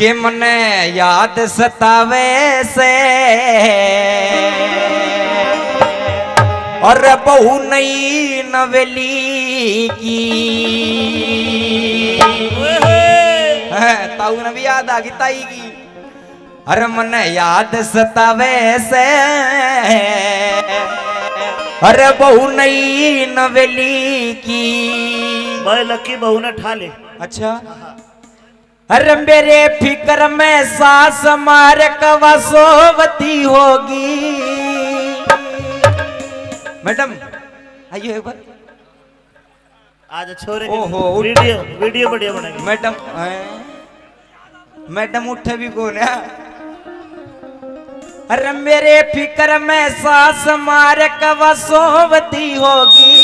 के मने याद सतावे से और बहू नई नवेली की ताऊ ने भी याद आ गई ताई की। अरे मन याद सतावे से अरे बहू नई नवेली की भाई लकी बहू ने ठा ले। अच्छा अरे मेरे फिक्र में सास मारे कवा सोवती होगी। मैडम आइए एक बार। आज छोरे ओहो, वीडियो बढ़िया बनेगी। मैडम मैडम उठे भी कौन है। अरे मेरे फिक्र में सास मारे कवा सोवती होगी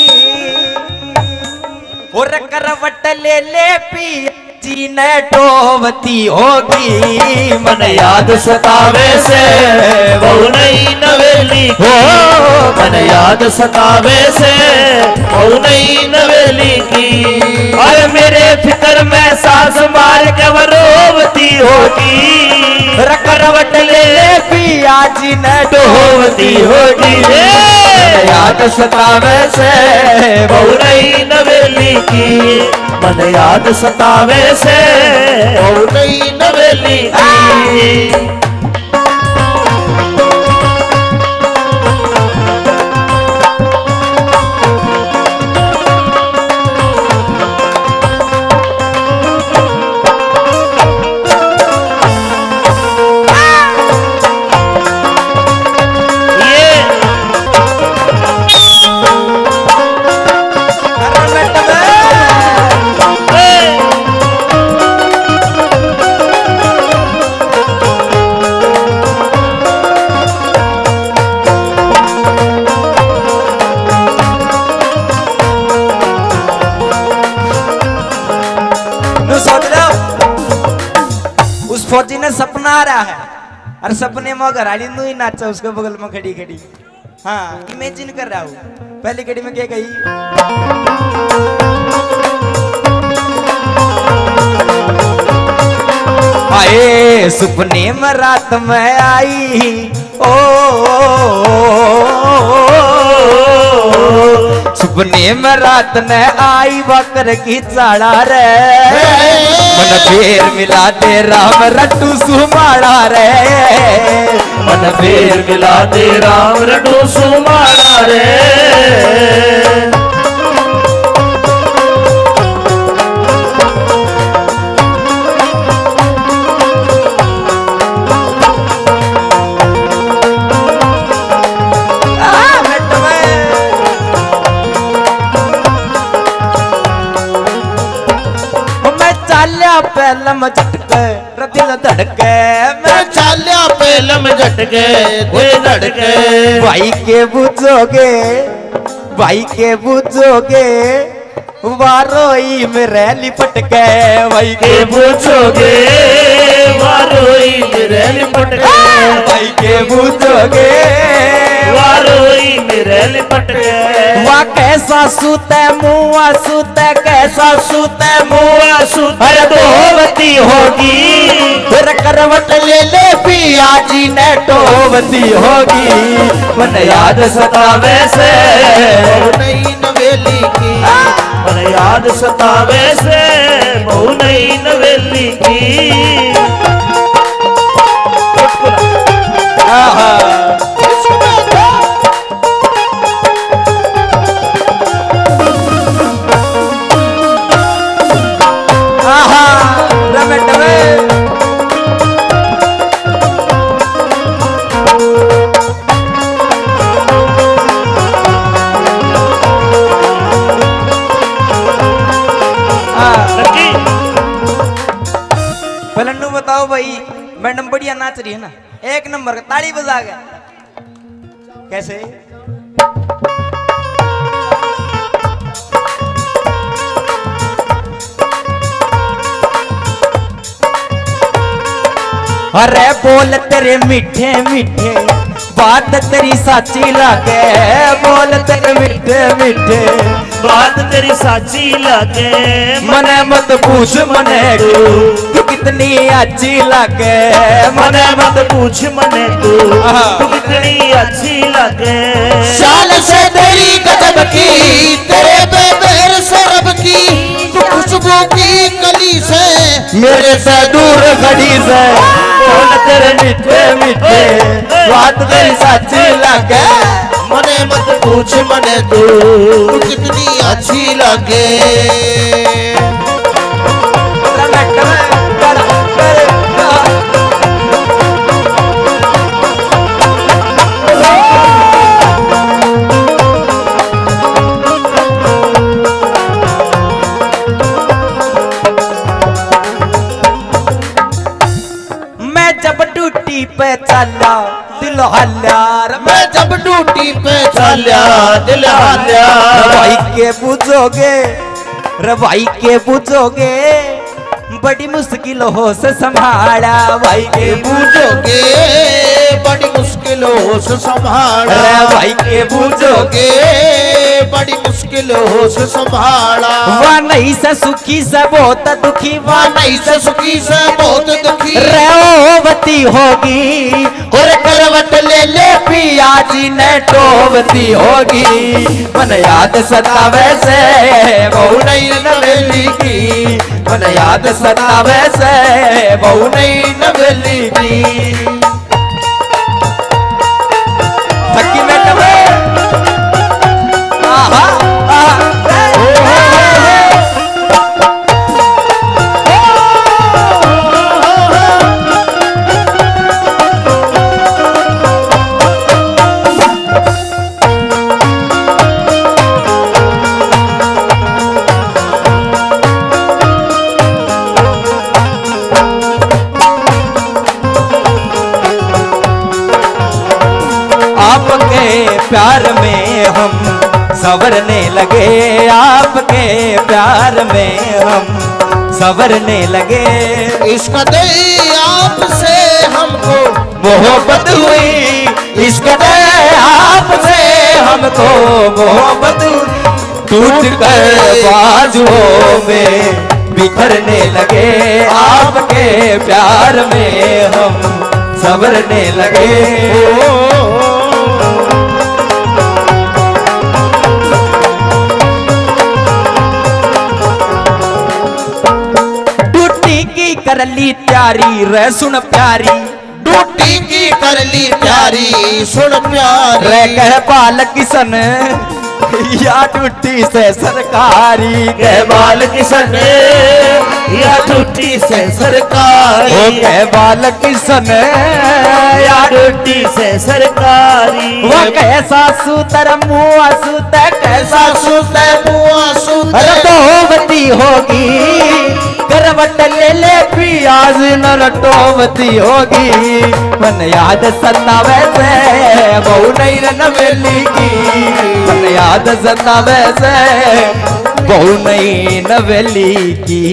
और करवट ले ले पी जी ने टोवती होगी। मन याद सतावे से बहू नई नवेली की मन याद सतावे से बहू नई नवेली की। और मेरे फिक्र में सास मार के रोवती होगी करवट ले ले पिया जी ने टोवती होगी। याद सतावे से बहू नई नवेली की मन याद सतावे से बहू नई नवेली की। फौजी ने सपना आ रहा है और सपने में घराड़ी नू ही नाचा उसके बगल में खड़ी खड़ी। हाँ इमेजिन कर रहा हूँ। पहली कड़ी में क्या कही। आए सपने में रात में आई ओ सपने में रात ने आई बकर की चाड़ा रे मन फेर मिला दे राम रट्टू सुमाड़ा रे मन फेर मिला दे राम रट्टू सुमाड़ा रे। पहलम झटके दिल धड़के मैं चाल्या पहलम झटके दिल धड़के। भाई के बुझोगे वारोई मेरे लिपट के भाई के बुझोगे वारोई मेरे लिपट के भाई के बुझोगे वारोई मेरे लिपट के। वाह कैसा सूते मुआ सूते कैसा सूते मुआ सूते अरे टोवती होगी फिर करवट ले ले पिया जी ने टोवती होगी। मन याद सतावे से बहू नई नवेली की मन याद सतावे से बहू नई नवेली की। बताओ भाई मैडम बढ़िया नाच रही है ना एक नंबर का ताली बजा के कैसे। अरे बोल तेरे मीठे मीठे बात तेरी साची लागे बोल तेरे मीठे मीठे बात तेरी साची लगे मने मत पूछ मने तू कितनी अच्छी लगे मने मत पूछ मने तू कितनी अच्छी लगे शाल से तेरी गजब की तेरे बेबेर सरब की तू खुशबू की कली से मेरे से दूर खड़ी से बोल तेरे मीठे मीठे बात तेरी सच्ची लगे मने मत पूछ मने तू कितनी अच्छी लगे मैं जब ड्यूटी पे चला दिल हल्ला मैं जब ड्यूटी पे चलिया दिल हाल्या भाई के पूछोगे रे भाई के पूछोगे बड़ी मुश्किल हो से संभाला भाई के पूछोगे बड़ी मुश्किलों से संभाला रे भाई के पूछोगे बड़ी मुश्किलों से संभाला वह नहीं से सुखी से बहुत दुखी वह नहीं से सुखी से बहुत दुखी रेवती होगी और करवट ले ले पिया जी ने टोवती होगी मन याद सतावे से बहु नहीं नवेली की मन याद सतावे से बहु नहीं नवेली की थकी में टवे आहा आपके प्यार में हम संवरने लगे आपके प्यार में हम संवरने लगे इसका दे आपसे हमको मोहब्बत हुई इसका दे आपसे हमको मोहब्बत हुई टूट कर बाजुओं में बिखरने लगे आपके प्यार में हम संवरने लगे कर ली प्यारी रे सुन प्यारी ड्यूटी की कर ली प्यारी सुन प्यारी रे कह बाल किशन या ड्यूटी से सरकारी कह बाल किशन या ड्यूटी से सरकारी ओ कह बाल किशन या ड्यूटी से सरकारी वो कैसा सूतर मुआ सूते कैसा सूते मुआ सूते रटोवती होगी करवट ले ले पियाज न रटोवती होगी मन याद सतावे से बहु नहीं नवेली की मन याद सतावे से बहु नहीं नवेली की